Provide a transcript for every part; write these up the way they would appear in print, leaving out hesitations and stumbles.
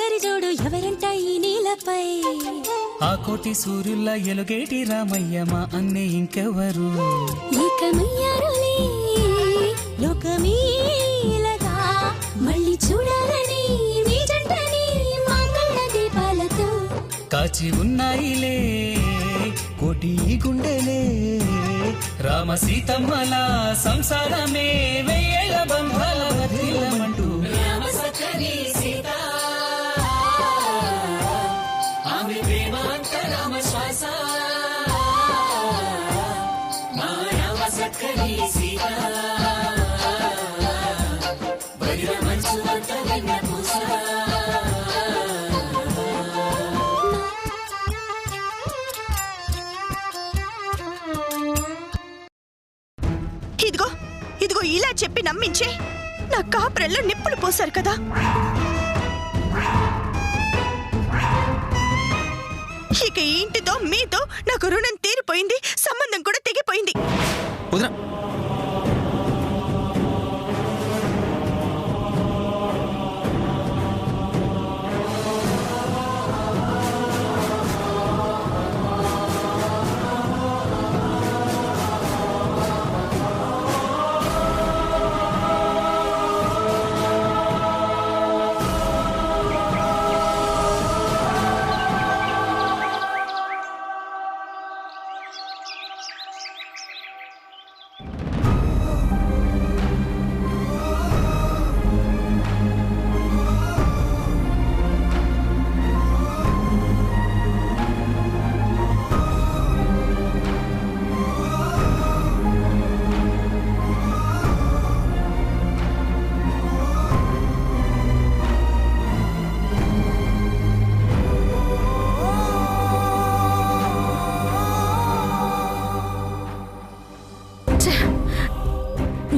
సరిజోడు ఎవరంట ఈ నీలపై ఆ కోటి సూర్యుల ఎలుగేటి రామయ్య మా అన్నే ఇంకెవరు ఏకమయ్యారులే లోకమీలగా మళ్ళీ చూడాలని మీ జంటని మా కళ్ళ దీపాలతో కాచి ఉన్నాయిలే కోటి గుండెలే రామ సీతమ్మల సంసారమే వెయ్యేళ్ళ బంధాల వర్ధిల్లమంటూ రామ సఖరి సీత ఆమె ప్రేమ అంత రామ శ్వాస మా రామ సఖరి సీత వదిల మనసు అంత వెన్న పూస ఇదిగో ఇలా చెప్పి నమ్మించే నా కాపురంలో నిప్పులు పోసారు కదా. ఇక ఈ ఇంటితో మీతో నాకు రుణం తీరిపోయింది, సంబంధం కూడా తెగిపోయింది.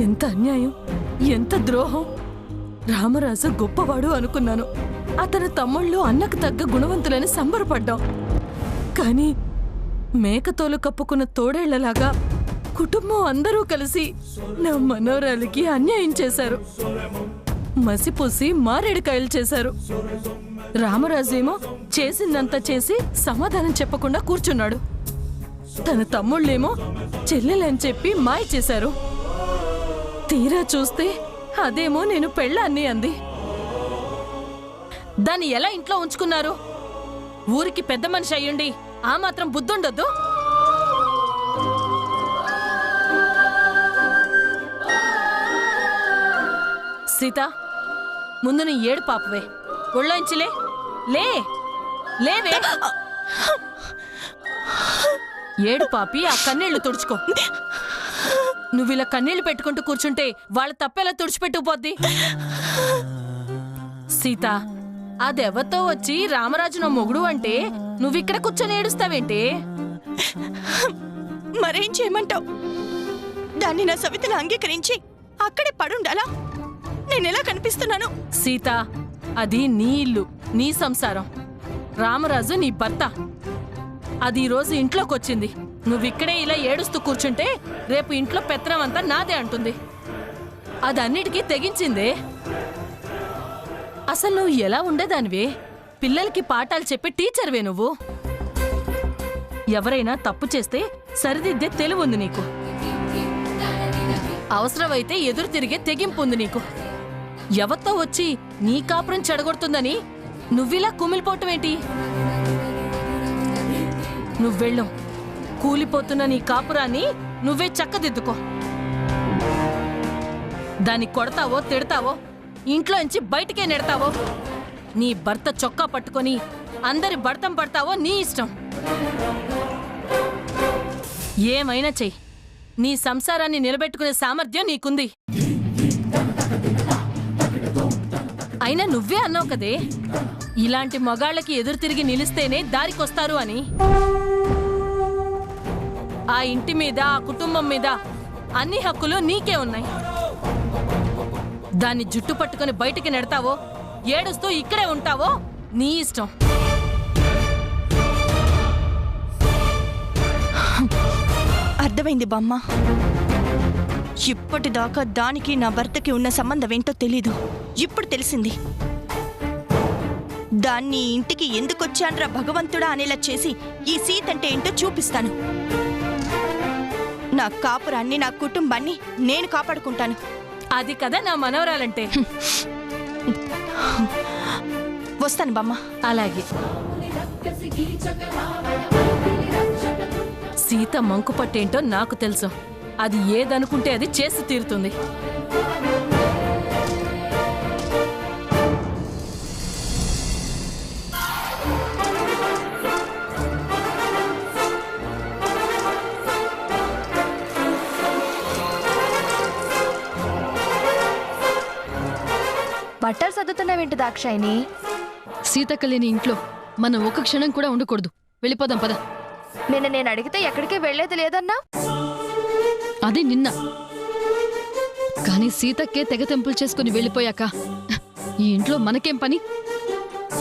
ఎంత అన్యాయం, ఎంత ద్రోహం. రామరాజు గొప్పవాడు అనుకున్నాను. అతని తమ్ముళ్ళు అన్నకు తగ్గ గుణవంతులని సంబరపడ్డాం. కానీ మేకతోలు కప్పుకున్న తోడేళ్లలాగా కుటుంబం అందరూ కలిసి నా మనోరాలికి అన్యాయం చేశారు. మసిపూసి మారేడుకాయలు చేశారు. రామరాజేమో చేసిందంతా చేసి సమాధానం చెప్పకుండా కూర్చున్నాడు. తన తమ్ముళ్ళేమో చెల్లెలని చెప్పి మాయ చేశారు. తీరా చూస్తే అదేమో నేను పెళ్ళాన్ని అంది. దాన్ని ఎలా ఇంట్లో ఉంచుకున్నారు? ఊరికి పెద్ద మనిషి అయ్యుండి ఆ మాత్రం బుద్ధుండొద్దు. సీత, ముందు నీ ఏడు పాపవే, ఒళ్ళోంచిలే, లే లేవే. ఏడు పాపి ఆ కన్నీళ్లు తుడుచుకో. నువ్విలా కన్నీళ్లు పెట్టుకుంటూ కూర్చుంటే వాళ్ళ తప్పెలా తుడిచిపెట్టుకుపోద్ది? సీత, అదెవతో వచ్చి రామరాజు నా మొగుడు అంటే నువ్విక్కడ కూర్చొని ఏడుస్తావేంటి? మరేం చేయమంటావు? దాన్ని నా సవితను అంగీకరించి అక్కడే పడుండాలా? నేనెలా కనిపిస్తున్నాను? సీత, అది నీ ఇల్లు, నీ సంసారం. రామరాజు నీ భర్త. అది ఈరోజు ఇంట్లోకొచ్చింది. నువ్విక్కడే ఇలా ఏడుస్తూ కూర్చుంటే రేపు ఇంట్లో పెత్తనం అంతా నాదే అంటుంది. అదన్నిటికీ తెగించిందే. అసలు నువ్వు ఎలా ఉండేదానివే? పిల్లలకి పాఠాలు చెప్పే టీచర్వే నువ్వు. ఎవరైనా తప్పు చేస్తే సరిదిద్దే తెలివుంది నీకు. అవసరమైతే ఎదురు తిరిగే తెగింపు ఉంది నీకు. ఎవరితో వచ్చి నీ కాపురం చెడగొడుతుందని నువ్విలా కుమిలిపోవటమేంటి? నువ్వెళ్ళు. కూలిపోతున్న నీ కాపురాన్ని నువ్వే చక్కదిద్దుకో. దాన్ని కొడతావో తిడతావో, ఇంట్లోంచి బయటికే నెడతావో, నీ భర్త చొక్కా పట్టుకొని అందరి భర్తం పడతావో నీ ఇష్టం. ఏమైనా చెయ్యి. నీ సంసారాన్ని నిలబెట్టుకునే సామర్థ్యం నీకుంది. అయినా నువ్వే అన్నావు కదే, ఇలాంటి మగాళ్ళకి ఎదురు తిరిగి నిలిస్తేనే దారికొస్తారు అని. ఆ ఇంటి మీద, ఆ కుటుంబం మీద అన్ని హక్కులు నీకే ఉన్నాయి. దాన్ని జుట్టు పట్టుకుని బయటికి నెడతావో, ఏడుస్తూ ఇక్కడే ఉంటావో నీ ఇష్టం. అర్థమైంది బామ్మ. ఇప్పటిదాకా దానికి నా భర్తకి ఉన్న సంబంధం ఏంటో తెలీదు. ఇప్పుడు తెలిసింది. దాన్ని ఇంటికి ఎందుకొచ్చాన్రా భగవంతుడా అనేలా చేసి ఈ సీత అంటే ఏంటో చూపిస్తాను. నా కాపురాన్ని, నా కుటుంబాన్ని నేను కాపాడుకుంటాను. అది కదా నా మనవరాలంటే. వస్తాను బామ్మ. అలాగే. సీత మంకుపట్టేంటో నాకు తెలుసు. అది ఏదనుకుంటే అది చేసి తీరుతుంది. బట్టలు సర్దుతున్నావేంటి దాక్షాయిని? సీతక్క లేని ఇంట్లో మనం ఒక క్షణం కూడా ఉండకూడదు. వెళ్ళిపోదాం పద. నేను అడిగితే ఎక్కడికి వెళ్లేది లేదన్నా. అది నిన్న. కానీ సీతక్కే తెగ తెంపులు చేసుకుని వెళ్ళిపోయాక ఈ ఇంట్లో మనకేం పని?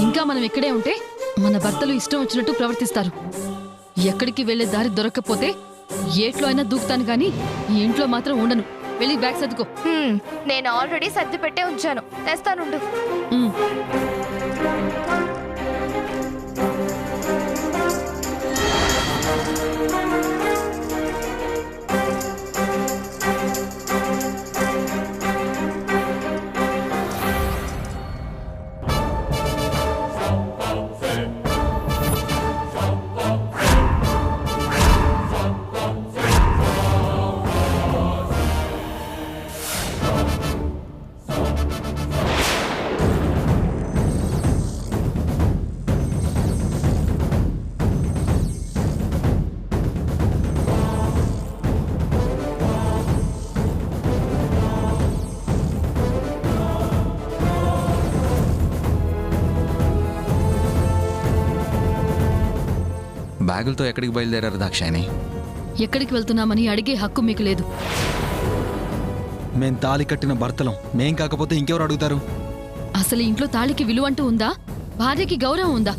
ఇంకా మనం ఇక్కడే ఉంటే మన భర్తలు ఇష్టం వచ్చినట్టు ప్రవర్తిస్తారు. ఎక్కడికి వెళ్లే దారి దొరక్కపోతే ఏట్లో అయినా దూకుతాను గాని ఈ ఇంట్లో మాత్రం ఉండను. వెళ్ళి బ్యాగ్ సర్దుకో. నేను ఆల్రెడీ సర్ది పెట్టే ఉంచాను, తెస్తానుండు. బ్యాగులతో ఎక్కడికి బయలుదేరారు దాక్షాయిని? ఎక్కడికి వెళ్తున్నామని అడిగే హక్కు మీకు లేదు. మేం తాళి కట్టిన భర్తలం, మేం కాకపోతే ఇంకెవరు అడుగుతారు? అసలు ఇంట్లో తాళికి విలువంటూ ఉందా? భార్యకి గౌరవం ఉందా?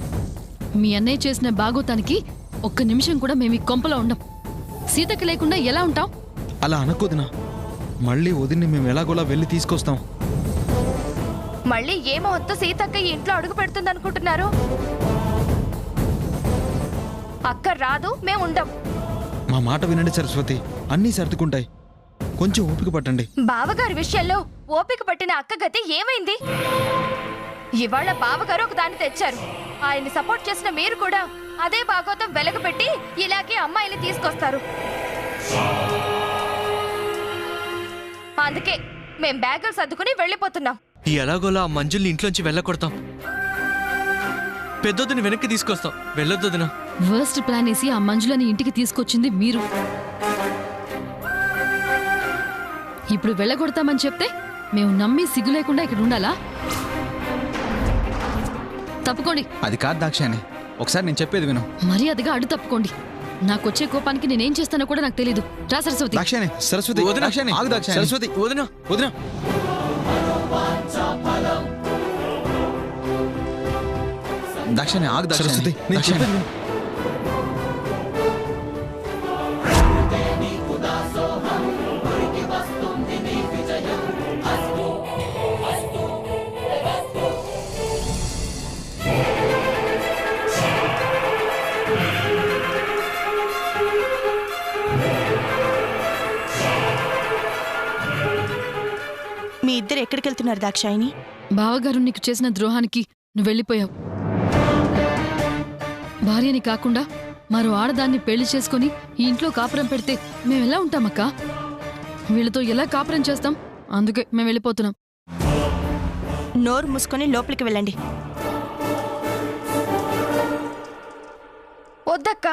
మీ అన్నయ్య చేసిన బాగోతానికి ఒక్క నిమిషం కూడా మేము ఈ కొంపలో ఉండం. సీతకి లేకుండా ఎలా ఉంటాం? అలా అనకొదినా. మళ్ళీ వదిన్ని మేము ఎలాగోలా వెళ్ళి తీసుకొస్తాం. మళ్ళీ ఏమో వద్దు సీతక్క ఈ ఇంట్లో అడుగు పెడుతుంది అనుకుంటున్నారు? అక్క రాదు, మేము ఉండం. మా మాట వినండి సరస్వతి, అన్నీ సర్దుకుంటాయి. కొంచెం ఓపిక పట్టండి. బావగారి విషయంలో ఓపిక పట్టిన అక్క గతి ఏమైంది? ఇవాళ బావగారు ఒక దాన్ని తెచ్చారు. ఆయన్ని సపోర్ట్ చేసిన మీరు కూడా అదే భాగవతం వెలగబెట్టి ఇలాగే అమ్మాయిని తీసుకొస్తారు. అందుకే మేం బ్యాగులు సర్దుకుని వెళ్ళిపోతున్నాం. ఎలాగోలా మంజుల్ని ఇంట్లోంచి వెళ్ళకొడతాం. పెద్దొద్దుని వెనక్కి తీసుకొస్తాం. వెళ్ళొద్దునా? వర్స్ట్ ప్లాన్ వేసి ఆ మంజులని ఇంటికి తీసుకొచ్చింది మీరు. ఇప్పుడు వెళ్ళగొడతామని చెప్తే మేము నమ్మి సిగ్గు లేకుండా ఇక్కడ ఉండాలా? తప్పుకోండి. అది కాదు దాక్షాయిని, ఒకసారి నేను చెప్పేది విను. మర్యాదగా అడ్డు తప్పుకోండి. నాకొచ్చే కోపానికి నేనేం చేస్తానో కూడా నాకు తెలీదు. రా సరస్వతి. దాక్షాయిని, సరస్వతి, వదినా. దాక్షాయిని, ఆగు దాక్షాయిని. సరస్వతి, వదినా. వదినా. దాక్షాయిని ఆగు. సరస్వతి, నేను చెప్పేది విను. మీ ఇద్దరు ఎక్కడికి వెళ్తున్నారు దాక్షాయిని? బావగారు నీకు చేసిన ద్రోహానికి నువ్వు వెళ్ళిపోయావు. భార్యని కాకుండా మరో ఆడదాన్ని పెళ్లి చేసుకుని ఈ ఇంట్లో కాపురం పెడితే మేమెలా ఉంటామక్కా? వీళ్ళతో ఎలా కాపురం చేస్తాం? అందుకే మేము వెళ్ళిపోతున్నాం. నోరు మూసుకొని లోపలికి వెళ్ళండి. వద్దక్క,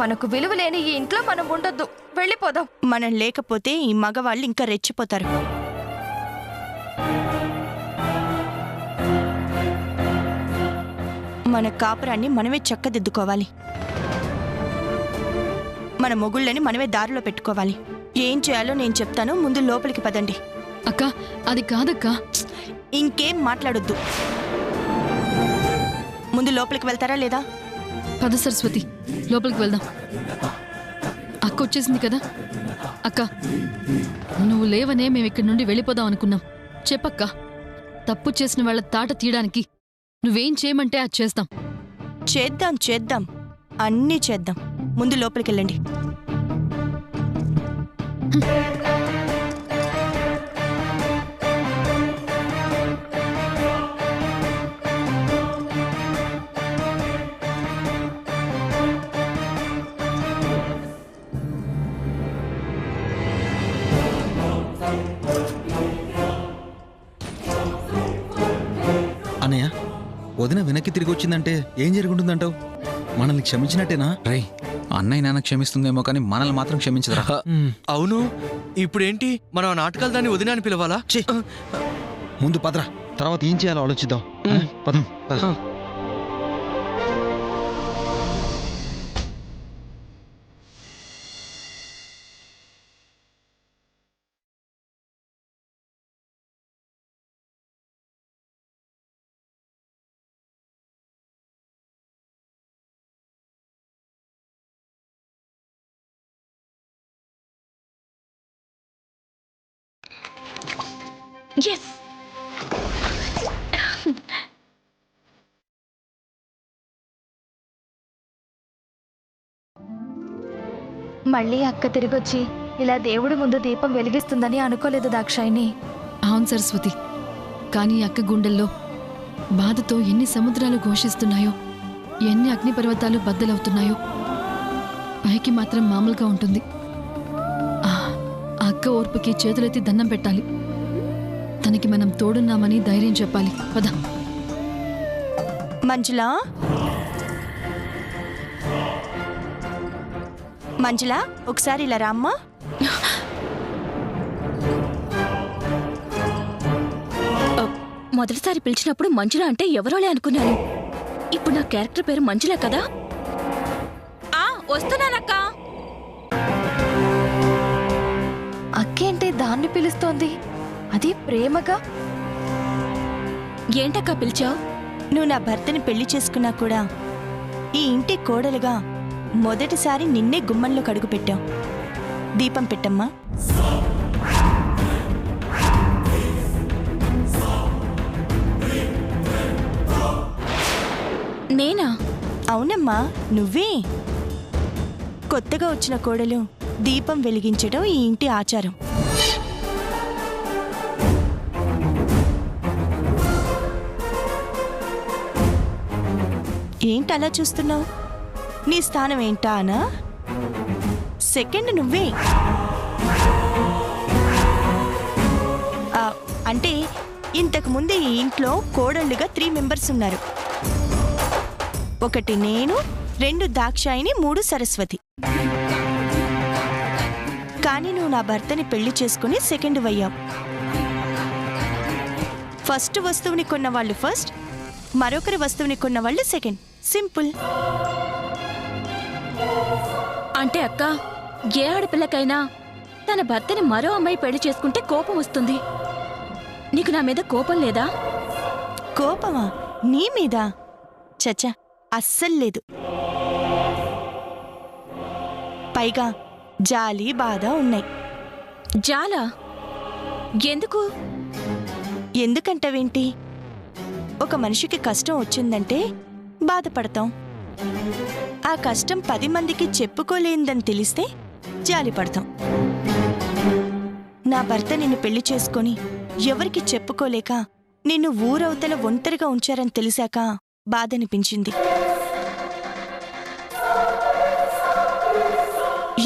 మనకు విలువ లేని ఈ ఇంట్లో మనం ఉండొద్దు. వెళ్ళిపోదాం. మనం లేకపోతే ఈ మగవాళ్ళు ఇంకా రెచ్చిపోతారు. మన కాపురాన్ని మనమే చక్కదిద్దుకోవాలి. మన మొగుళ్ళని మనమే దారిలో పెట్టుకోవాలి. ఏం చేయాలో నేను చెప్తాను, ముందు లోపలికి పదండి. అక్క, అది కాదక్కా. ఇంకేం మాట్లాడొద్దు. ముందు లోపలికి వెళ్తారా లేదా? పద సరస్వతి, లోపలికి వెళ్దాం. అక్క వచ్చేసింది కదా. అక్క, నువ్వు లేవనే మేము ఇక్కడి నుండి వెళ్ళిపోదాం అనుకున్నాం. చెప్పక్క, తప్పు చేసిన వాళ్ళ తాట తీయడానికి నువ్వేం చేయమంటే అది చేస్తాం. చేద్దాం చేద్దాం, అన్నీ చేద్దాం. ముందు లోపలికెళ్ళండి. అన్నయ్య, వదిన వెనక్కి తిరిగి వచ్చిందంటే ఏం జరుగుతుందంటావు? మనల్ని క్షమించినట్టేనా? రై, అన్నయ్య నాన్న క్షమిస్తుందేమో కానీ మనల్ని మాత్రం క్షమించదురా. అవును, ఇప్పుడేంటి మనం ఆ నాటకాలు దాన్ని వదినా అని పిలవాలా? ఛీ! ముందు పదరా, తర్వాత ఏం చేయాలో ఆలోచిద్దాం. పదం పద. ఎస్. మళ్ళీ అక్క తిరిగొచ్చి ఇలా దేవుడి ముందు దీపం వెలిగిస్తుందని అనుకోలేదు దాక్షాయిని. అవును సరస్వతి, కానీ అక్క గుండెల్లో బాధతో ఎన్ని సముద్రాలు ఘోషిస్తున్నాయో, ఎన్ని అగ్నిపర్వతాలు బద్దలవుతున్నాయో, పైకి మాత్రం మామూలుగా ఉంటుంది. ఆ అక్క ఓర్పుకి చేతులెత్తి దండం పెట్టాలి. తనకి మనం తోడున్నామని ధైర్యం చెప్పాలి. పద. మంజులా, మంజులా, ఒకసారి ఇలా రామ్మా. మొదటిసారి పిలిచినప్పుడు మంజుల అంటే ఎవరోలే అనుకున్నాను. ఇప్పుడు నా క్యారెక్టర్ పేరు మంజుల కదా. వస్తున్నానక్క. అక్కేంటే దాన్ని పిలుస్తోంది, అది ప్రేమగా. ఏంటక్క పిలిచావు? నువ్వు నా భర్తని పెళ్లి చేసుకున్నా కూడా ఈ ఇంటి కోడలుగా మొదటిసారి నిన్నే గుమ్మంలో కడుగు పెట్టావు. దీపం పెట్టమ్మా. నేనా? అవునమ్మా, నువ్వే. కొత్తగా వచ్చిన కోడలు దీపం వెలిగించడం ఈ ఇంటి ఆచారం. ఏంటలా చూస్తున్నావు? నీ స్థానం ఏంటా అనా? సెకండ్ నువ్వే. అంటే ఇంతకు ముందు ఈ ఇంట్లో కోడళ్ళుగా 3 మెంబర్స్ ఉన్నారు. 1 నేను, 2 దాక్షాయిని, 3 సరస్వతి. కానీ నువ్వు నా భర్తని పెళ్లి చేసుకుని సెకండ్ అయ్యావు. ఫస్ట్ వస్తువుని కొన్న వాళ్ళు ఫస్ట్, మరొకరి వస్తువుని కొన్న వాళ్ళు సెకండ్. సింపుల్. అంటే అక్క, ఏ ఆడపిల్లకైనా తన భర్తని మరో అమ్మాయి పెళ్లి చేసుకుంటే కోపం వస్తుంది. నీకు నా మీద కోపం లేదా? కోపమా? నీ మీద? చచ్చా, అస్సలు లేదు. పైగా జాలి, బాధ ఉన్నాయి. జాలా? ఎందుకు? ఎందుకంటావేంటి? ఒక మనిషికి కష్టం వచ్చిందంటే బాధపడతాం. ఆ కష్టం 10 మందికి చెప్పుకోలేందని తెలిస్తే జాలి పడతాం. నా భర్త నిన్ను పెళ్లి చేసుకొని ఎవరికి చెప్పుకోలేక నిన్ను ఊరవతల ఒంటరిగా ఉంచారని తెలిసాక బాధనిపించింది.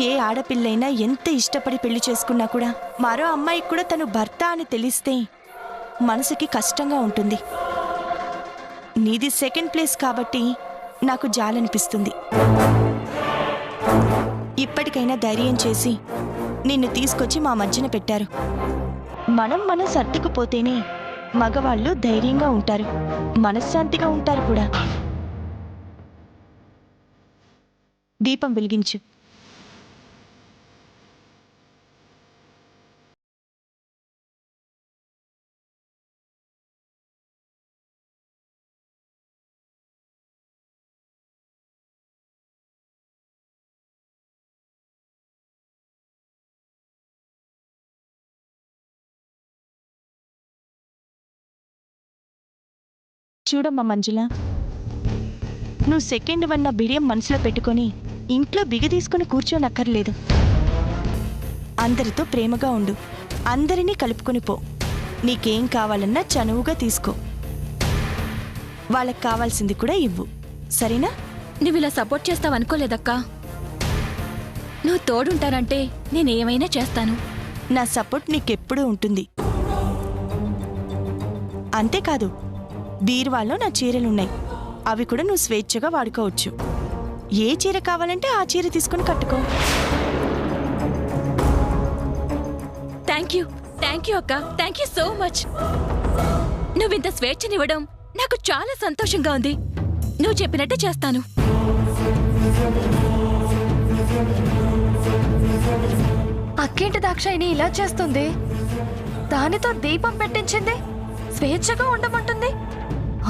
ఏ ఆడపిల్లైనా ఎంత ఇష్టపడి పెళ్లి చేసుకున్నా కూడా మరో అమ్మాయికి కూడా తను భర్త అని తెలిస్తే మనసుకి కష్టంగా ఉంటుంది. నీది సెకండ్ ప్లేస్ కాబట్టి నాకు జాలనిపిస్తుంది. ఇప్పటికైనా ధైర్యం చేసి నిన్ను తీసుకొచ్చి మా మధ్యన పెట్టారు. మనం సర్దుకుపోతేనే మగవాళ్ళు ధైర్యంగా ఉంటారు, మనశ్శాంతిగా ఉంటారు కూడా. దీపం వెలిగించు. చూడమ్మా మంజుల, నువ్వు సెకండ్ వన్న బిడియం మనసులో పెట్టుకొని ఇంట్లో బిగ తీసుకుని కూర్చోనక్కర్లేదు. అందరితో ప్రేమగా ఉండు, అందరినీ కలుపుకొని పో. నీకేం కావాలన్నా చనువుగా తీసుకో, వాళ్ళకి కావాల్సింది కూడా ఇవ్వు, సరేనా? నువ్వు ఇలా సపోర్ట్ చేస్తావనుకోలేదక్కా. నువ్వు తోడుంటానంటే నేనేమైనా చేస్తాను. నా సపోర్ట్ నీకెప్పుడూ ఉంటుంది. అంతేకాదు, బీరువాలో నా చీరలున్నాయి, అవి కూడా నువ్వు స్వేచ్ఛగా వాడుకోవచ్చు. ఏ చీర కావాలంటే ఆ చీర తీసుకుని కట్టుకో. థ్యాంక్ యూ అక్క, థ్యాంక్ యూ సో మచ్. నువ్వింత స్వేచ్ఛనివ్వడం నాకు చాలా సంతోషంగా ఉంది. నువ్వు చెప్పినట్టే చేస్తాను. అక్కేంటి దాక్షాయిని ఇలా చేస్తుంది? దానితో దీపం పెట్టించింది, స్వేచ్ఛగా ఉండమంటుంది,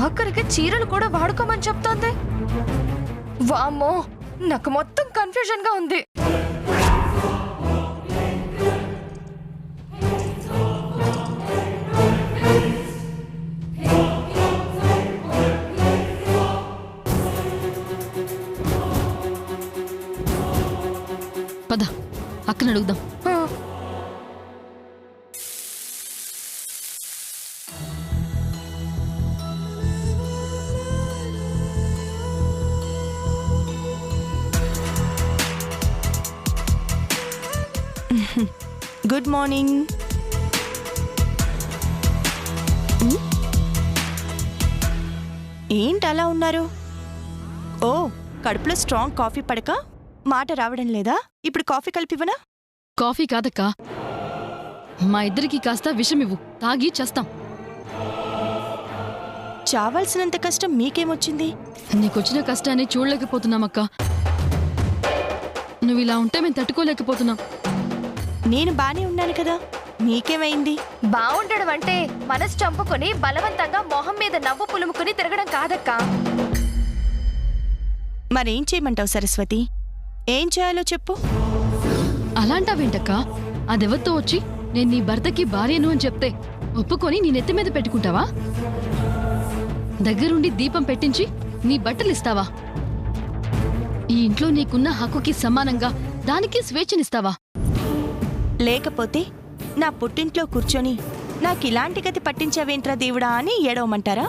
ఆఖరికి చీరలు కూడా వాడుకోమని చెప్తోంది. వామ్మో, నాకు మొత్తం కన్ఫ్యూజన్ గా ఉంది. పద అక్కని అడుగుదాం. Good morning. ఏంటి అలా ఉన్నారు? ఓ, కడుపులో స్ట్రాంగ్ కాఫీ పడక మాట రావడం లేదా? ఇప్పుడు కాఫీ కలిపివనా? కాఫీ కాదక్కా, మా ఇద్దరికి కాస్త విషమివ్వు, తాగి చేస్తాం. చావాల్సినంత కష్టం మీకేమొచ్చింది? నీకొచ్చిన కష్టాన్ని చూడలేకపోతున్నామక్కా. నువ్వు ఇలా ఉంటే మేము తట్టుకోలేకపోతున్నాం. నేను బానే ఉన్నాను కదా, మీకేమైంది? బాగుండడం అంటే మనసు చంపుకొని బలవంతంగా మొహం మీద నవ్వు పులుముకుని తిరగడం కాదక్కా. మరేం చేయమంటావు సరస్వతి? ఏం చేయాలో చెప్పు. అలాంటావేంటక్కా? అదెవరితో వచ్చి నేను నీ భర్తకి భార్యను అని చెప్తే ఒప్పుకొని నీ నెత్తి మీద పెట్టుకుంటావా? దగ్గరుండి దీపం పెట్టించి నీ బట్టలిస్తావా? ఈ ఇంట్లో నీకున్న హక్కుకి సమానంగా దానికి స్వేచ్ఛనిస్తావా? లేకపోతే నా పుట్టింట్లో కూర్చొని నాకిలాంటి గతి పట్టించావేంట్రా దేవుడా అని ఏడవమంటారా?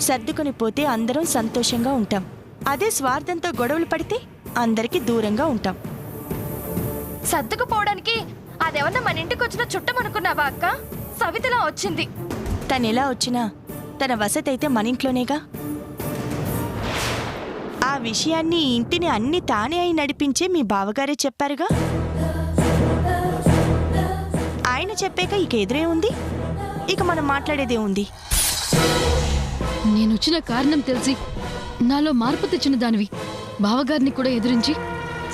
సర్దుకొని పోతే అందరం సంతోషంగా ఉంటాం. అదే స్వార్థంతో గొడవలు పడితే అందరికీ దూరంగా ఉంటాం. సర్దుకుపోవడానికి అదేమన్నా మన ఇంటికి వచ్చిన చుట్టం అనుకున్నావా అక్క? సవితలా వచ్చింది. తనెలా వచ్చినా తన వసతి అయితే మన ఇంట్లోనేగా. ఆ విషయాన్ని ఈ ఇంటిని అన్ని తానే అయి నడిపించే మీ బావగారే చెప్పారుగా. ఆయన చెప్పాక ఇక ఎదురే ఉంది, ఇక మనం మాట్లాడేదే ఉంది. నేనొచ్చిన కారణం తెలిసి నాలో మార్పు తెచ్చిన దానివి బావగారిని కూడా ఎదిరించి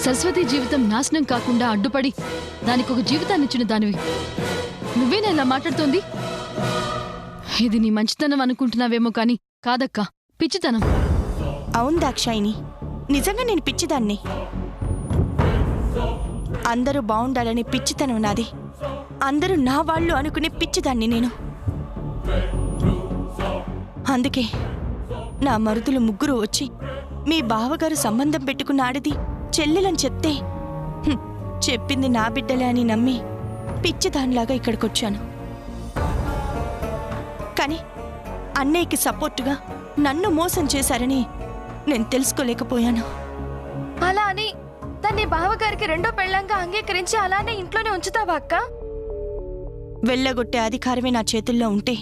సరస్వతి జీవితం నాశనం కాకుండా అడ్డుపడి దానికి ఒక జీవితాన్నిచ్చిన దానివి నువ్వేనా ఇలా మాట్లాడుతోంది? ఇది నీ మంచితనం అనుకుంటున్నావేమో కానీ కాదక్కా, పిచ్చితనం. అవును దాక్షాయిని, నిజంగా నేను పిచ్చిదాన్ని. అందరూ బాగుండాలని పిచ్చితనం నాది. అందరూ నా వాళ్ళు అనుకునే పిచ్చిదాన్ని నేను. అందుకే నా మరుదులు ముగ్గురు వచ్చి మీ బావగారు సంబంధం పెట్టుకున్న ఆడిది చెల్లెలని చెప్తే చెప్పింది నా బిడ్డలే అని నమ్మి పిచ్చిదానిలాగా ఇక్కడికొచ్చాను. కానీ అన్నయ్యకి సపోర్టుగా నన్ను మోసం చేశారని నేను తెలుసుకోలేకపోయాను. అలా అని దాన్ని బావగారికి రెండో పెళ్ళంగా అంగీకరించి అలానే ఇంట్లోనే ఉంచుతావా అక్క? వెళ్ళగొట్టే అధికారమే నా చేతుల్లో ఉంటే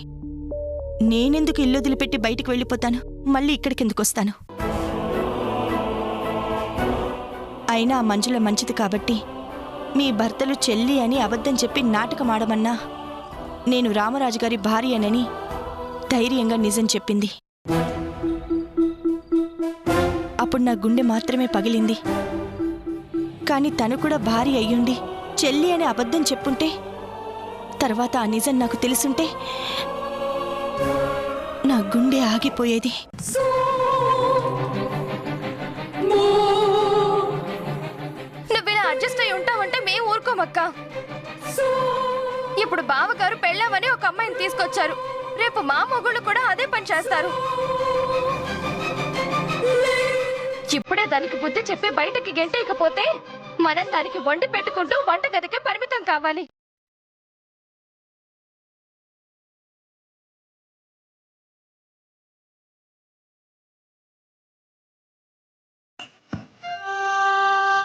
నేనెందుకు ఇల్లు వదిలిపెట్టి బయటికి వెళ్ళిపోతాను? మళ్ళీ ఇక్కడికెందుకు వస్తాను? అయినా ఆ మంజుల మంచిది కాబట్టి మీ భర్తలు చెల్లి అని అబద్ధం చెప్పి నాటకం ఆడమన్నా నేను రామరాజు గారి భార్యనని ధైర్యంగా నిజం చెప్పింది. అప్పుడు నా గుండె మాత్రమే పగిలింది. కానీ తను కూడా భార్య అయ్యుండి చెల్లి అని అబద్ధం చెప్పుంటే, తర్వాత ఆ నిజం నాకు తెలుసుంటే నా గుండె ఆగిపోయేది. నువ్వేనా అడ్జస్ట్ అయి ఉంటావంటే మేము ఊరుకోమక్క. ఇప్పుడు బావగారు పెళ్ళామని ఒక అమ్మాయిని తీసుకొచ్చారు. రేపు మా మొగుళ్ళు కూడా అదే పని చేస్తారు. ఇప్పుడే దానికి బుద్ధి చెప్పి బయటకి గెంటేయకపోతే మనం దానికి వండి పెట్టుకుంటూ వంటగదికే పరిమితం కావాలి.